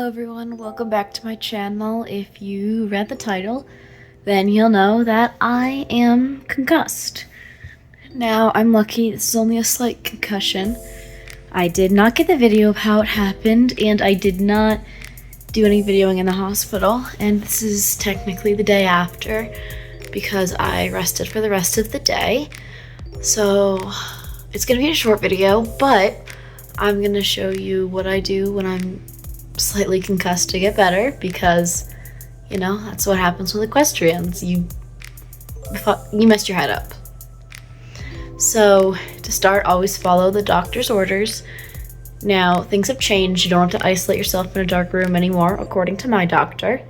Hello everyone, welcome back to my channel. If you read the title, then you'll know that I am concussed. Now, I'm lucky, this is only a slight concussion. I did not get the video of how it happened, and I did not do any videoing in the hospital, and this is technically the day after, because I rested for the rest of the day. So, it's gonna be a short video, but I'm gonna show you what I do when I'm slightly concussed to get better, because you know that's what happens with equestrians. You messed your head up. So to start, always follow the doctor's orders. Now things have changed. You don't have to isolate yourself in a dark room anymore, according to my doctor,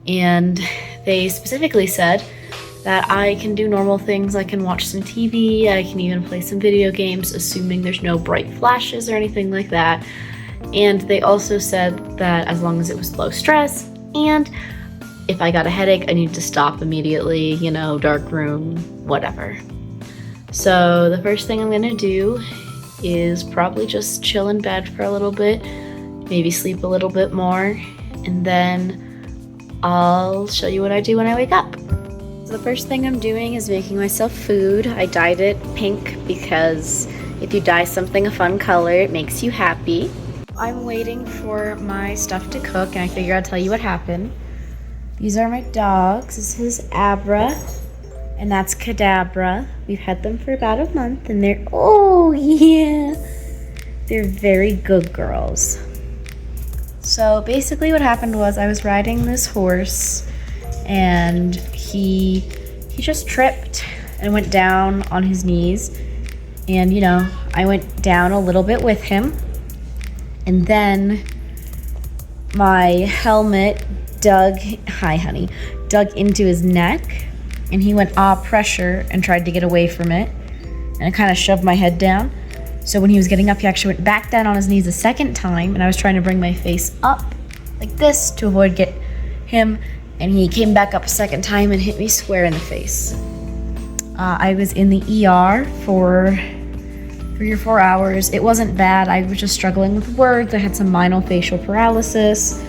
and they specifically said that I can do normal things. I can watch some TV, I can even play some video games, assuming there's no bright flashes or anything like that. And they also said that as long as it was low stress, and if I got a headache, I needed to stop immediately, you know, dark room, whatever. So the first thing I'm gonna do is probably just chill in bed for a little bit, maybe sleep a little bit more, and then I'll show you what I do when I wake up. So the first thing I'm doing is making myself food. I dyed it pink because if you dye something a fun color, it makes you happy. I'm waiting for my stuff to cook, and I figure I'd tell you what happened. These are my dogs. This is Abra, and that's Cadabra. We've had them for about a month, and they're, oh yeah, they're very good girls. So basically what happened was I was riding this horse, and he just tripped and went down on his knees, and you know, I went down a little bit with him. And then my helmet dug into his neck, and he went pressure and tried to get away from it, and it kind of shoved my head down. So when he was getting up, he actually went back down on his knees a second time, and I was trying to bring my face up like this to avoid get him, and he came back up a second time and hit me square in the face. I was in the ER for 3 or 4 hours. It wasn't bad. I was just struggling with words. I had some myofascial paralysis,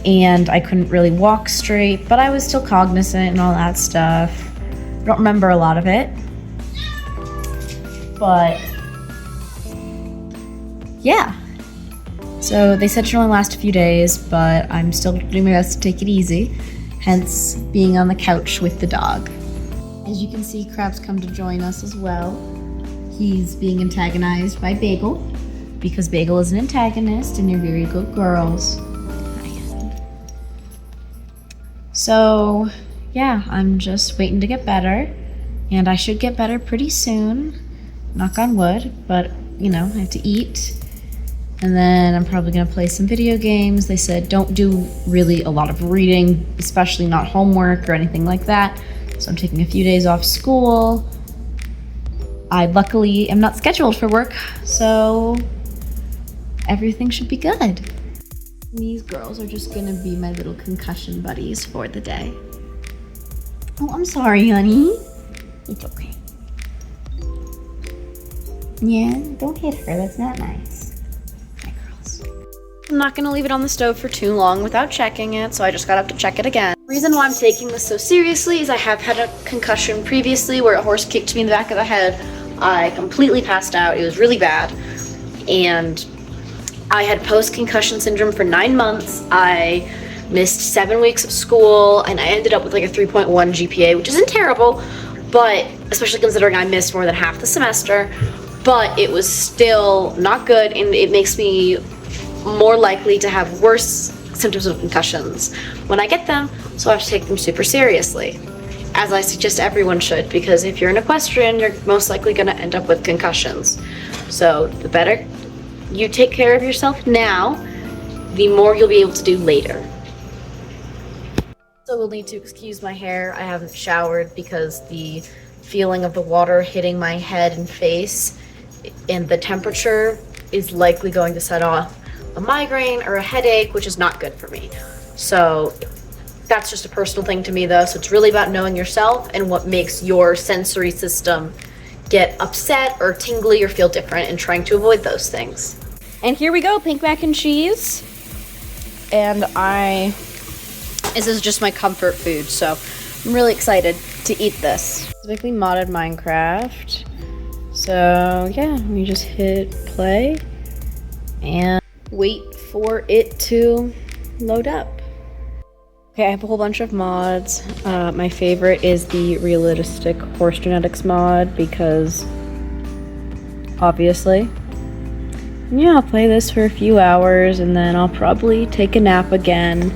and I couldn't really walk straight, but I was still cognizant and all that stuff. I don't remember a lot of it, but yeah. So they said it should only last a few days, but I'm still doing my best to take it easy, hence being on the couch with the dog. As you can see, Crab's come to join us as well. He's being antagonized by Bagel, because Bagel is an antagonist and they're very good girls. So yeah, I'm just waiting to get better, and I should get better pretty soon, knock on wood, but you know, I have to eat, and then I'm probably gonna play some video games. They said don't do really a lot of reading, especially not homework or anything like that, so I'm taking a few days off school. I luckily am not scheduled for work, so everything should be good. These girls are just gonna be my little concussion buddies for the day. Oh, I'm sorry, honey. It's okay. Yeah, don't hit her, that's not nice. Hi, girls. I'm not gonna leave it on the stove for too long without checking it, so I just got up to check it again. The reason why I'm taking this so seriously is I have had a concussion previously where a horse kicked me in the back of the head. I completely passed out. It was really bad, and I had post-concussion syndrome for 9 months. I missed 7 weeks of school, and I ended up with like a 3.1 GPA, which isn't terrible, but especially considering I missed more than half the semester, but it was still not good, and it makes me more likely to have worse symptoms of concussions when I get them, so I have to take them super seriously, as I suggest everyone should, because if you're an equestrian, you're most likely going to end up with concussions. So the better you take care of yourself now, the more you'll be able to do later. So we'll need to excuse my hair. I haven't showered because the feeling of the water hitting my head and face and the temperature is likely going to set off a migraine or a headache, which is not good for me. So that's just a personal thing to me though, so it's really about knowing yourself and what makes your sensory system get upset or tingly or feel different, and trying to avoid those things. And here we go, pink mac and cheese. and this is just my comfort food, so I'm really excited to eat this. Specifically modded Minecraft. So yeah, we just hit play and wait for it to load up. Okay, I have a whole bunch of mods. My favorite is the realistic horse genetics mod because obviously. Yeah, I'll play this for a few hours and then I'll probably take a nap again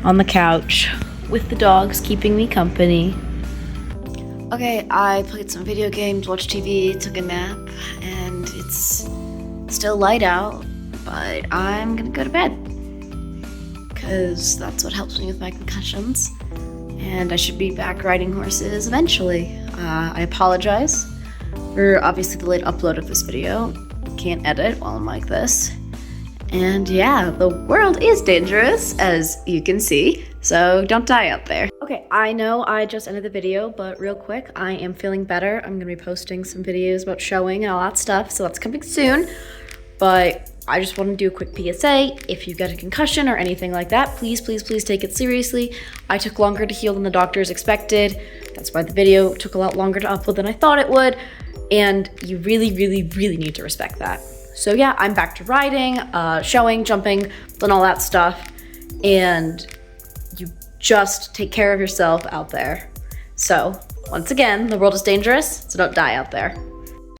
on the couch with the dogs keeping me company. Okay, I played some video games, watched TV, took a nap, and it's still light out, but I'm gonna go to bed because that's what helps me with my concussions, and I should be back riding horses eventually. I apologize for obviously the late upload of this video. Can't edit while I'm like this. And yeah, the world is dangerous, as you can see, so don't die out there. Okay, I know I just ended the video, but real quick, I am feeling better. I'm gonna be posting some videos about showing and all that stuff, so that's coming soon. But I just want to do a quick PSA. If you get a concussion or anything like that, please, please, please take it seriously. I took longer to heal than the doctors expected. That's why the video took a lot longer to upload than I thought it would. And you really, really, really need to respect that. So yeah, I'm back to riding, showing, jumping, and all that stuff. And you just take care of yourself out there. So once again, the world is dangerous, so don't die out there.